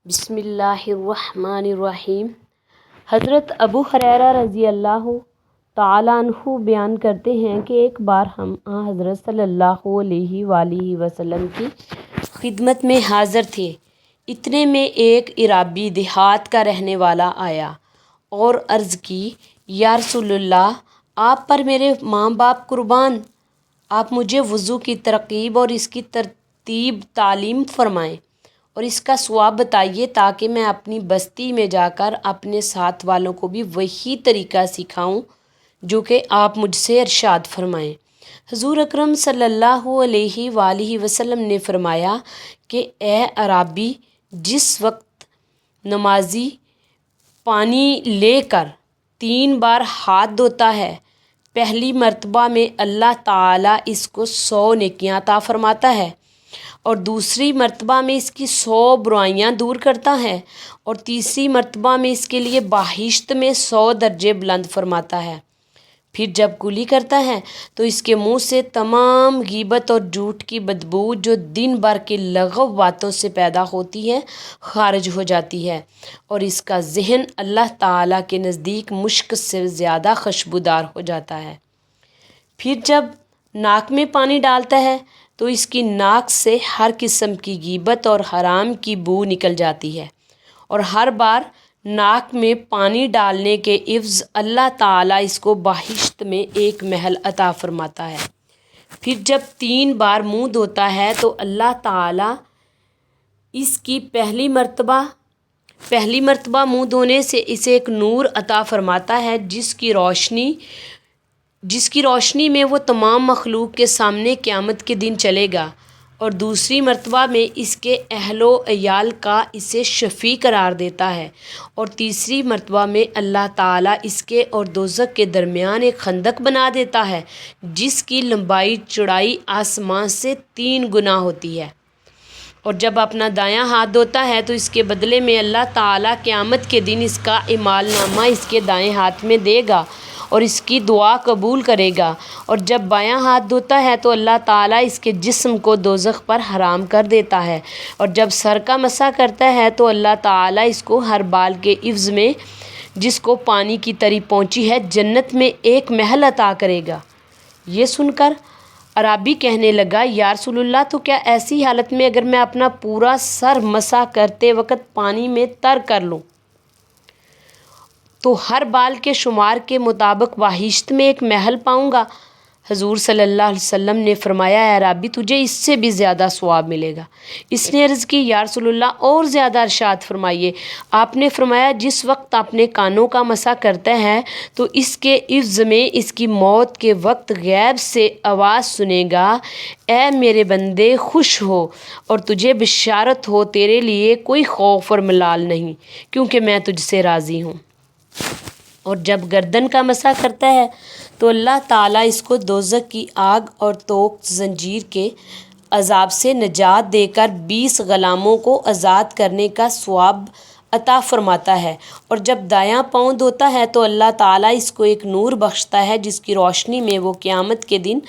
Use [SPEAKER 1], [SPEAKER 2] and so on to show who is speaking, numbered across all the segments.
[SPEAKER 1] بسم اللہ الرحمن الرحیم۔ حضرت ابو ہریرہ رضی اللہ تعالیٰ عنہ بیان کرتے ہیں کہ ایک بار ہم حضرت صلی اللہ علیہ وآلہ وسلم کی خدمت میں حاضر تھے۔ اتنے میں ایک عرابی دیہات کا رہنے والا آیا اور عرض کی، یا رسول اللہ، آپ پر میرے ماں باپ قربان، آپ مجھے وضو کی ترغیب اور اس کی ترتیب تعلیم فرمائیں اور اس کا ثواب بتائیے تاکہ میں اپنی بستی میں جا کر اپنے ساتھ والوں کو بھی وہی طریقہ سکھاؤں جو کہ آپ مجھ سے ارشاد فرمائیں۔ حضور اکرم صلی اللہ علیہ وآلہ وسلم نے فرمایا کہ اے عرابی، جس وقت نمازی پانی لے کر 3 بار ہاتھ دھوتا ہے، پہلی مرتبہ میں اللہ تعالیٰ اس کو 100 نیکیاں عطا فرماتا ہے اور دوسری مرتبہ میں اس کی 100 برائیاں دور کرتا ہے اور تیسری مرتبہ میں اس کے لیے بہشت میں 100 درجے بلند فرماتا ہے۔ پھر جب کلی کرتا ہے تو اس کے منہ سے تمام غیبت اور جھوٹ کی بدبو جو دن بھر کی لغو باتوں سے پیدا ہوتی ہے خارج ہو جاتی ہے اور اس کا ذہن اللہ تعالیٰ کے نزدیک مشک سے زیادہ خوشبودار ہو جاتا ہے۔ پھر جب ناک میں پانی ڈالتا ہے تو اس کی ناک سے ہر قسم کی غیبت اور حرام کی بو نکل جاتی ہے اور ہر بار ناک میں پانی ڈالنے کے عوض اللہ تعالیٰ اس کو بہشت میں ایک محل عطا فرماتا ہے۔ پھر جب 3 بار منہ دھوتا ہے تو اللہ تعالیٰ اس کی پہلی مرتبہ منہ دھونے سے اسے ایک نور عطا فرماتا ہے جس کی روشنی میں وہ تمام مخلوق کے سامنے قیامت کے دن چلے گا، اور دوسری مرتبہ میں اس کے اہل و عیال کا اسے شفیع قرار دیتا ہے، اور تیسری مرتبہ میں اللہ تعالیٰ اس کے اور دوزخ کے درمیان ایک خندق بنا دیتا ہے جس کی لمبائی چوڑائی آسمان سے 3 گنا ہوتی ہے۔ اور جب اپنا دایاں ہاتھ دھوتا ہے تو اس کے بدلے میں اللہ تعالیٰ قیامت کے دن اس کا اعمال نامہ اس کے دائیں ہاتھ میں دے گا اور اس کی دعا قبول کرے گا، اور جب بایاں ہاتھ دھوتا ہے تو اللہ تعالیٰ اس کے جسم کو دوزخ پر حرام کر دیتا ہے، اور جب سر کا مسح کرتا ہے تو اللہ تعالیٰ اس کو ہر بال کے عوض میں جس کو پانی کی تری پہنچی ہے جنت میں ایک محل عطا کرے گا۔ یہ سن کر عرابی کہنے لگا، یا رسول اللہ، تو کیا ایسی حالت میں اگر میں اپنا پورا سر مسح کرتے وقت پانی میں تر کر لوں تو ہر بال کے شمار کے مطابق بہشت میں ایک محل پاؤں گا؟ حضور صلی اللہ علیہ وسلم نے فرمایا، اے عرابی، تجھے اس سے بھی زیادہ ثواب ملے گا۔ اس نے عرض کی، یا رسول اللہ، اور زیادہ ارشاد فرمائیے۔ آپ نے فرمایا، جس وقت اپنے کانوں کا مسح کرتا ہے تو اس کے عوض میں اس کی موت کے وقت غیب سے آواز سنے گا، اے میرے بندے، خوش ہو اور تجھے بشارت ہو، تیرے لیے کوئی خوف اور ملال نہیں، کیونکہ میں تجھ سے راضی ہوں۔ اور جب گردن کا مسح کرتا ہے تو اللہ تعالیٰ اس کو دوزخ کی آگ اور توق زنجیر کے عذاب سے نجات دے کر 20 غلاموں کو آزاد کرنے کا ثواب عطا فرماتا ہے، اور جب دایاں پاؤں دھوتا ہے تو اللہ تعالیٰ اس کو ایک نور بخشتا ہے جس کی روشنی میں وہ قیامت کے دن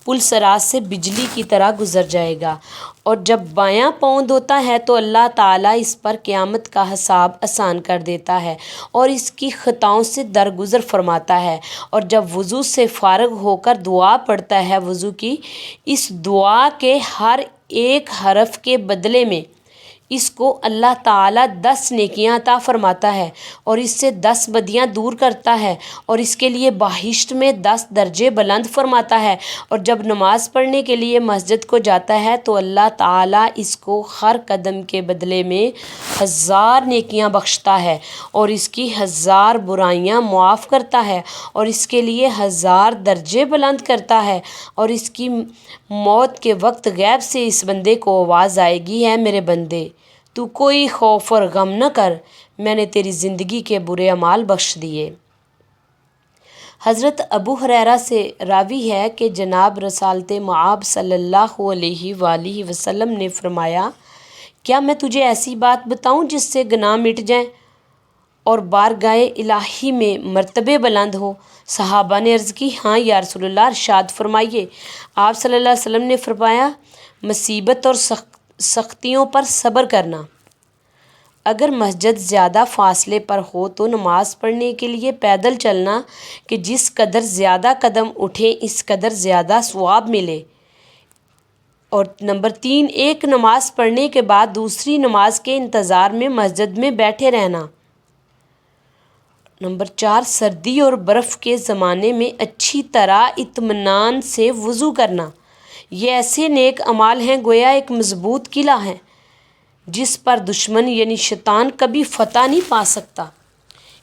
[SPEAKER 1] پل صراط سے بجلی کی طرح گزر جائے گا، اور جب بایاں پاؤں دھوتا ہے تو اللہ تعالیٰ اس پر قیامت کا حساب آسان کر دیتا ہے اور اس کی خطاؤں سے درگزر فرماتا ہے، اور جب وضو سے فارغ ہو کر دعا پڑھتا ہے، وضو کی اس دعا کے ہر ایک حرف کے بدلے میں اس کو اللہ تعالیٰ 10 نیکیاں عطا فرماتا ہے اور اس سے 10 بدیاں دور کرتا ہے اور اس کے لیے بہشت میں 10 درجے بلند فرماتا ہے، اور جب نماز پڑھنے کے لیے مسجد کو جاتا ہے تو اللہ تعالیٰ اس کو ہر قدم کے بدلے میں 1000 نیکیاں بخشتا ہے اور اس کی 1000 برائیاں معاف کرتا ہے اور اس کے لیے 1000 درجے بلند کرتا ہے، اور اس کی موت کے وقت غیب سے اس بندے کو آواز آئے گی، ہے میرے بندے، تو کوئی خوف اور غم نہ کر، میں نے تیری زندگی کے برے اعمال بخش دیے۔ حضرت ابو ہریرہ سے راوی ہے کہ جناب رسالت مآب صلی اللہ علیہ وآلہ وسلم نے فرمایا، کیا میں تجھے ایسی بات بتاؤں جس سے گناہ مٹ جائیں اور بارگاہ الہی میں مرتبے بلند ہو؟ صحابہ نے عرض کی، ہاں یا رسول اللہ، ارشاد فرمائیے۔ آپ صلی اللہ علیہ وسلم نے فرمایا، مصیبت اور سختیوں پر صبر کرنا اگر مسجد زیادہ فاصلے پر ہو تو نماز پڑھنے کے لیے پیدل چلنا کہ جس قدر زیادہ قدم اٹھیں اس قدر زیادہ ثواب ملے۔ اور نمبر 3، ایک نماز پڑھنے کے بعد دوسری نماز کے انتظار میں مسجد میں بیٹھے رہنا۔ نمبر 4، سردی اور برف کے زمانے میں اچھی طرح اطمینان سے وضو کرنا۔ یہ ایسے نیک اعمال ہیں گویا ایک مضبوط قلعہ ہے جس پر دشمن یعنی شیطان کبھی فتح نہیں پا سکتا۔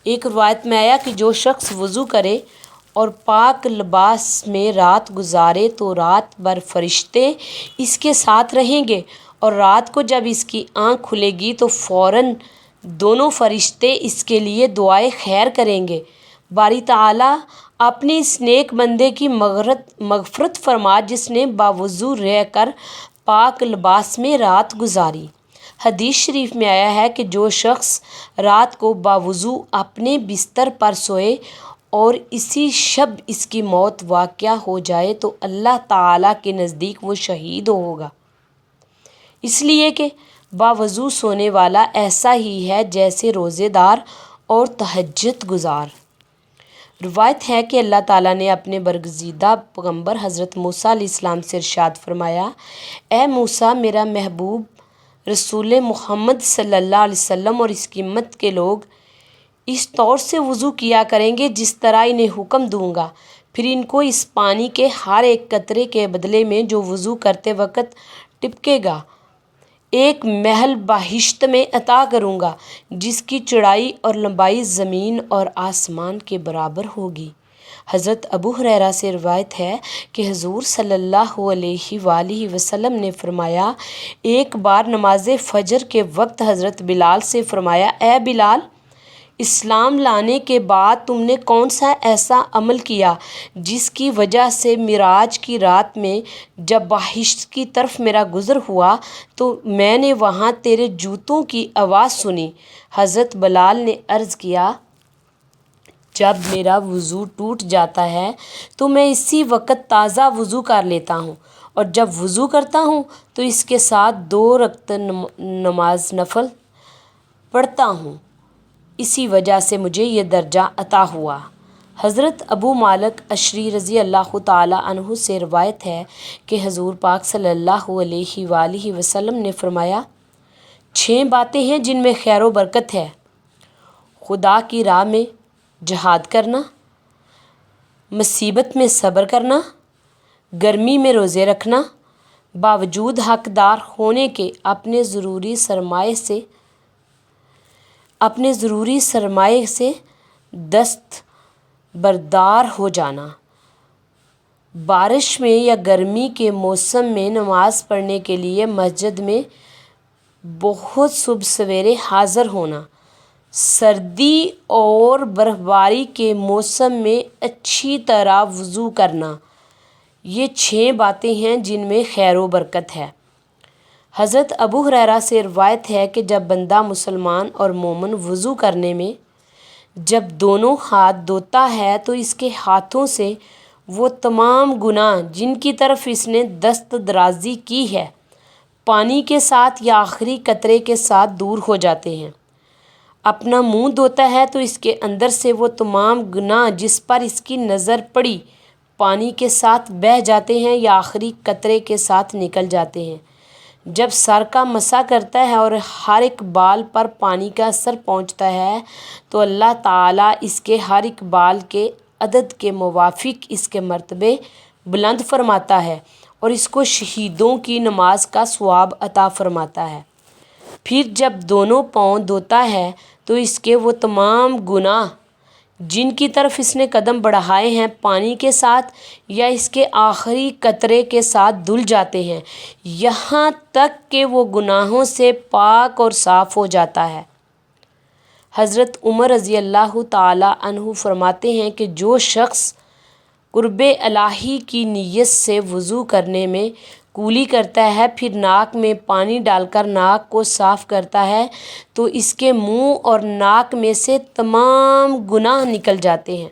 [SPEAKER 1] ایک روایت میں آیا کہ جو شخص وضو کرے اور پاک لباس میں رات گزارے تو رات بھر فرشتے اس کے ساتھ رہیں گے، اور رات کو جب اس کی آنکھ کھلے گی تو فوراً دونوں فرشتے اس کے لیے دعائے خیر کریں گے۔ باری تعالیٰ اپنے اس نیک بندے کی مغفرت فرما جس نے باوضو رہ کر پاک لباس میں رات گزاری۔ حدیث شریف میں آیا ہے کہ جو شخص رات کو باوضو اپنے بستر پر سوئے اور اسی شب اس کی موت واقع ہو جائے تو اللہ تعالیٰ کے نزدیک وہ شہید ہوگا، اس لیے کہ باوضو سونے والا ایسا ہی ہے جیسے روزے دار اور تہجد گزار۔ روایت ہے کہ اللہ تعالیٰ نے اپنے برگزیدہ پیغمبر حضرت موسیٰ علیہ السلام سے ارشاد فرمایا، اے موسیٰ، میرا محبوب رسول محمد صلی اللہ علیہ وسلم اور اس کی امت کے لوگ اس طور سے وضو کیا کریں گے جس طرح انہیں حکم دوں گا، پھر ان کو اس پانی کے ہر ایک قطرے کے بدلے میں جو وضو کرتے وقت ٹپکے گا ایک محل بہشت میں عطا کروں گا جس کی چوڑائی اور لمبائی زمین اور آسمان کے برابر ہوگی۔ حضرت ابو ہریرہ سے روایت ہے کہ حضور صلی اللہ علیہ وآلہ وسلم نے فرمایا، ایک بار نماز فجر کے وقت حضرت بلال سے فرمایا، اے بلال، اسلام لانے کے بعد تم نے کون سا ایسا عمل کیا جس کی وجہ سے معراج کی رات میں جب بہشت کی طرف میرا گزر ہوا تو میں نے وہاں تیرے جوتوں کی آواز سنی؟ حضرت بلال نے عرض کیا، جب میرا وضو ٹوٹ جاتا ہے تو میں اسی وقت تازہ وضو کر لیتا ہوں، اور جب وضو کرتا ہوں تو اس کے ساتھ 2 رکعت نماز نفل پڑھتا ہوں، اسی وجہ سے مجھے یہ درجہ عطا ہوا۔ حضرت ابو مالک اشعری رضی اللہ تعالیٰ عنہ سے روایت ہے کہ حضور پاک صلی اللہ علیہ وآلہ وسلم نے فرمایا، 6 باتیں ہیں جن میں خیر و برکت ہے: خدا کی راہ میں جہاد کرنا، مصیبت میں صبر کرنا، گرمی میں روزے رکھنا، باوجود حقدار ہونے کے اپنے ضروری سرمایے سے دستبردار ہو جانا، بارش میں یا گرمی کے موسم میں نماز پڑھنے کے لیے مسجد میں بہت صبح سویرے حاضر ہونا، سردی اور برف باری کے موسم میں اچھی طرح وضو کرنا۔ یہ 6 باتیں ہیں جن میں خیر و برکت ہے۔ حضرت ابو ہریرہ سے روایت ہے کہ جب بندہ مسلمان اور مومن وضو کرنے میں جب دونوں ہاتھ دھوتا ہے تو اس کے ہاتھوں سے وہ تمام گناہ جن کی طرف اس نے دست درازی کی ہے پانی کے ساتھ یا آخری قطرے کے ساتھ دور ہو جاتے ہیں۔ اپنا منہ دھوتا ہے تو اس کے اندر سے وہ تمام گناہ جس پر اس کی نظر پڑی پانی کے ساتھ بہہ جاتے ہیں یا آخری قطرے کے ساتھ نکل جاتے ہیں۔ جب سر کا مسح کرتا ہے اور ہر ایک بال پر پانی کا اثر پہنچتا ہے تو اللہ تعالیٰ اس کے ہر ایک بال کے عدد کے موافق اس کے مرتبے بلند فرماتا ہے اور اس کو شہیدوں کی نماز کا ثواب عطا فرماتا ہے۔ پھر جب دونوں پاؤں دھوتا ہے تو اس کے وہ تمام گناہ جن کی طرف اس نے قدم بڑھائے ہیں پانی کے ساتھ یا اس کے آخری قطرے کے ساتھ دھل جاتے ہیں، یہاں تک کہ وہ گناہوں سے پاک اور صاف ہو جاتا ہے۔ حضرت عمر رضی اللہ تعالیٰ عنہ فرماتے ہیں کہ جو شخص قرب الہی کی نیت سے وضو کرنے میں کولی کرتا ہے پھر ناک میں پانی ڈال کر ناک کو صاف کرتا ہے تو اس کے منہ اور ناک میں سے تمام گناہ نکل جاتے ہیں۔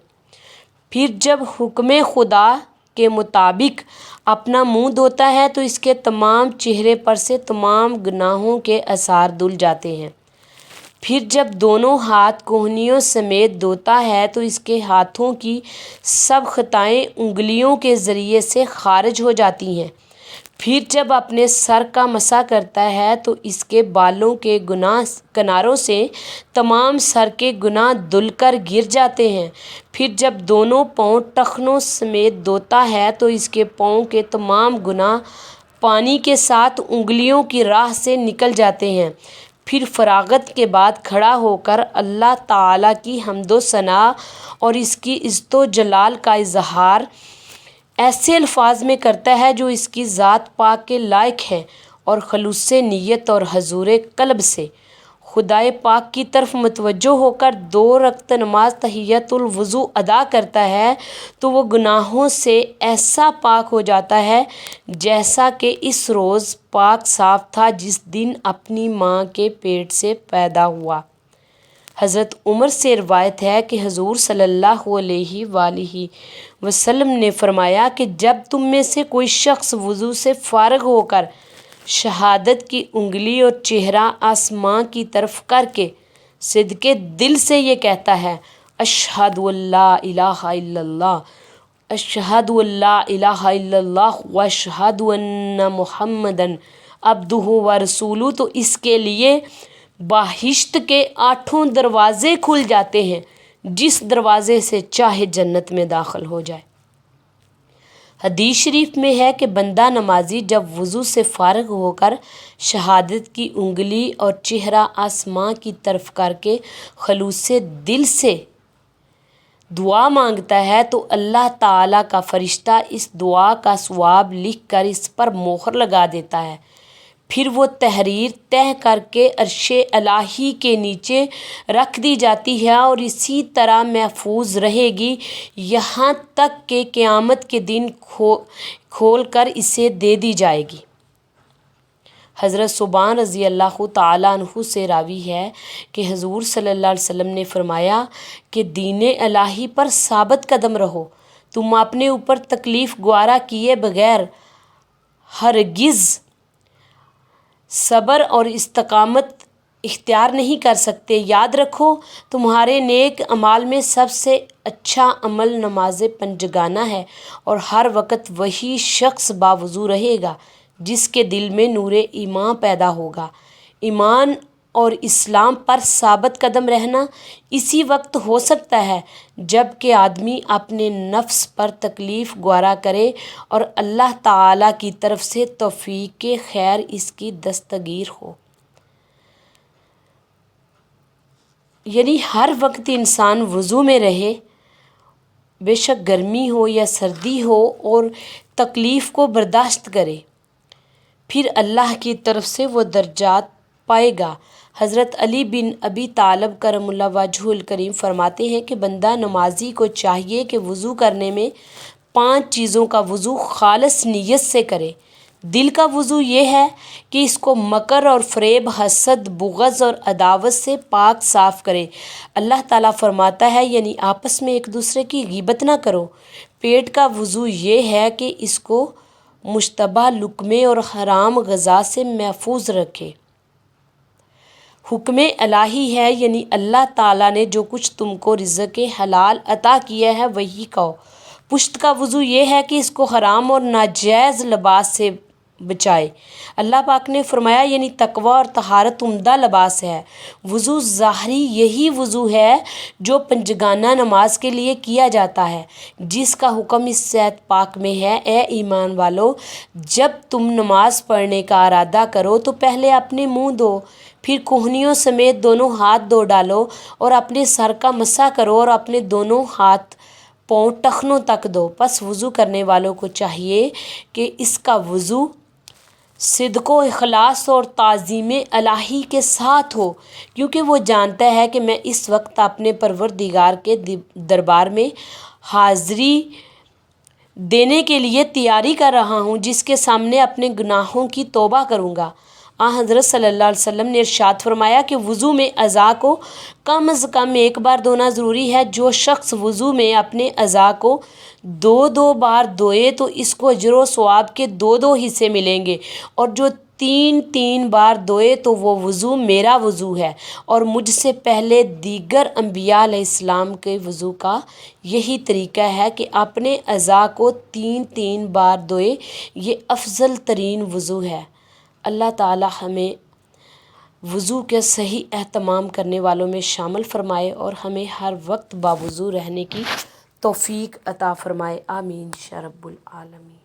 [SPEAKER 1] پھر جب حکم خدا کے مطابق اپنا منہ دھوتا ہے تو اس کے تمام چہرے پر سے تمام گناہوں کے آثار دھل جاتے ہیں۔ پھر جب دونوں ہاتھ کوہنیوں سمیت دھوتا ہے تو اس کے ہاتھوں کی سب خطائیں انگلیوں کے ذریعے سے خارج ہو جاتی ہیں۔ پھر جب اپنے سر کا مسح کرتا ہے تو اس کے بالوں کے کناروں سے تمام سر کے گناہ دھل کر گر جاتے ہیں۔ پھر جب دونوں پاؤں ٹخنوں سمیت دھوتا ہے تو اس کے پاؤں کے تمام گناہ پانی کے ساتھ انگلیوں کی راہ سے نکل جاتے ہیں۔ پھر فراغت کے بعد کھڑا ہو کر اللہ تعالیٰ کی حمد و ثنا اور اس کی عزت و جلال کا اظہار ایسے الفاظ میں کرتا ہے جو اس کی ذات پاک کے لائق ہے، اور خلوص نیت اور حضور قلب سے خدائے پاک کی طرف متوجہ ہو کر 2 رکعت نماز تحیۃ الوضو ادا کرتا ہے تو وہ گناہوں سے ایسا پاک ہو جاتا ہے جیسا کہ اس روز پاک صاف تھا جس دن اپنی ماں کے پیٹ سے پیدا ہوا۔ حضرت عمر سے روایت ہے کہ حضور صلی اللہ علیہ وآلہ وسلم نے فرمایا کہ جب تم میں سے کوئی شخص وضو سے فارغ ہو کر شہادت کی انگلی اور چہرہ آسمان کی طرف کر کے صدقے دل سے یہ کہتا ہے اشہد ان لا الہ الا اللہ، اشہد ان لا الہ الا اللہ واشہد ان محمدن عبدہ ورسولہ، تو اس کے لیے بہشت کے 8 دروازے کھل جاتے ہیں، جس دروازے سے چاہے جنت میں داخل ہو جائے۔ حدیث شریف میں ہے کہ بندہ نمازی جب وضو سے فارغ ہو کر شہادت کی انگلی اور چہرہ آسمان کی طرف کر کے خلوص دل سے دعا مانگتا ہے تو اللہ تعالیٰ کا فرشتہ اس دعا کا ثواب لکھ کر اس پر مہر لگا دیتا ہے۔ پھر وہ تحریر طے کر کے عرش الہی کے نیچے رکھ دی جاتی ہے اور اسی طرح محفوظ رہے گی یہاں تک کہ قیامت کے دن کھول کر اسے دے دی جائے گی۔ حضرت ثوبان رضی اللہ تعالیٰ عنہ سے راوی ہے کہ حضور صلی اللہ علیہ وسلم نے فرمایا کہ دین الہی پر ثابت قدم رہو، تم اپنے اوپر تکلیف گوارا کیے بغیر ہرگز صبر اور استقامت اختیار نہیں کر سکتے۔ یاد رکھو تمہارے نیک اعمال میں سب سے اچھا عمل نماز پنجگانہ ہے، اور ہر وقت وہی شخص باوضو رہے گا جس کے دل میں نور ایمان پیدا ہوگا۔ ایمان اور اسلام پر ثابت قدم رہنا اسی وقت ہو سکتا ہے جب کہ آدمی اپنے نفس پر تکلیف گوارا کرے اور اللہ تعالیٰ کی طرف سے توفیق خیر اس کی دستگیر ہو۔ یعنی ہر وقت انسان وضو میں رہے، بے شک گرمی ہو یا سردی ہو، اور تکلیف کو برداشت کرے، پھر اللہ کی طرف سے وہ درجات پائے گا۔ حضرت علی بن ابی طالب کرم اللہ وجہہ الکریم فرماتے ہیں کہ بندہ نمازی کو چاہیے کہ وضو کرنے میں 5 چیزوں کا وضو خالص نیت سے کرے۔ دل کا وضو یہ ہے کہ اس کو مکر اور فریب، حسد، بغض اور عداوت سے پاک صاف کرے۔ اللہ تعالیٰ فرماتا ہے یعنی آپس میں ایک دوسرے کی غیبت نہ کرو۔ پیٹ کا وضو یہ ہے کہ اس کو مشتبہ لقمے اور حرام غذا سے محفوظ رکھے۔ حکم الہی ہے یعنی اللہ تعالیٰ نے جو کچھ تم کو رزق حلال عطا کیا ہے وہی کھاؤ۔ پشت کا وضو یہ ہے کہ اس کو حرام اور ناجائز لباس سے بچائے۔ اللہ پاک نے فرمایا یعنی تقوی اور طہارت عمدہ لباس ہے۔ وضو ظاہری یہی وضو ہے جو پنجگانہ نماز کے لیے کیا جاتا ہے، جس کا حکم اس آیت پاک میں ہے اے ایمان والو، جب تم نماز پڑھنے کا ارادہ کرو تو پہلے اپنے منہ دھو، پھر کوہنیوں سمیت دونوں ہاتھ دھو ڈالو اور اپنے سر کا مسح کرو اور اپنے دونوں ہاتھ پاؤں ٹخنوں تک دھو۔ پس وضو کرنے والوں کو چاہیے کہ اس کا وضو صدق و اخلاص اور تعظیم الہی کے ساتھ ہو، کیونکہ وہ جانتا ہے کہ میں اس وقت اپنے پروردگار کے دربار میں حاضری دینے کے لیے تیاری کر رہا ہوں، جس کے سامنے اپنے گناہوں کی توبہ کروں گا۔ حضرت صلی اللہ علیہ وسلم نے ارشاد فرمایا کہ وضو میں اعضاء کو کم از کم 1 بار دھونا ضروری ہے۔ جو شخص وضو میں اپنے اعضاء کو 2 بار دھوئے تو اس کو اجر و ثواب کے 2 حصے ملیں گے، اور جو تین بار دھوئے تو وہ وضو میرا وضو ہے، اور مجھ سے پہلے دیگر انبیاء علیہ السلام کے وضو کا یہی طریقہ ہے کہ اپنے اعضاء کو 3 بار دھوئے، یہ افضل ترین وضو ہے۔ اللہ تعالی ہمیں وضو کے صحیح اہتمام کرنے والوں میں شامل فرمائے اور ہمیں ہر وقت باوضو رہنے کی توفیق عطا فرمائے، آمین یا رب العالمین۔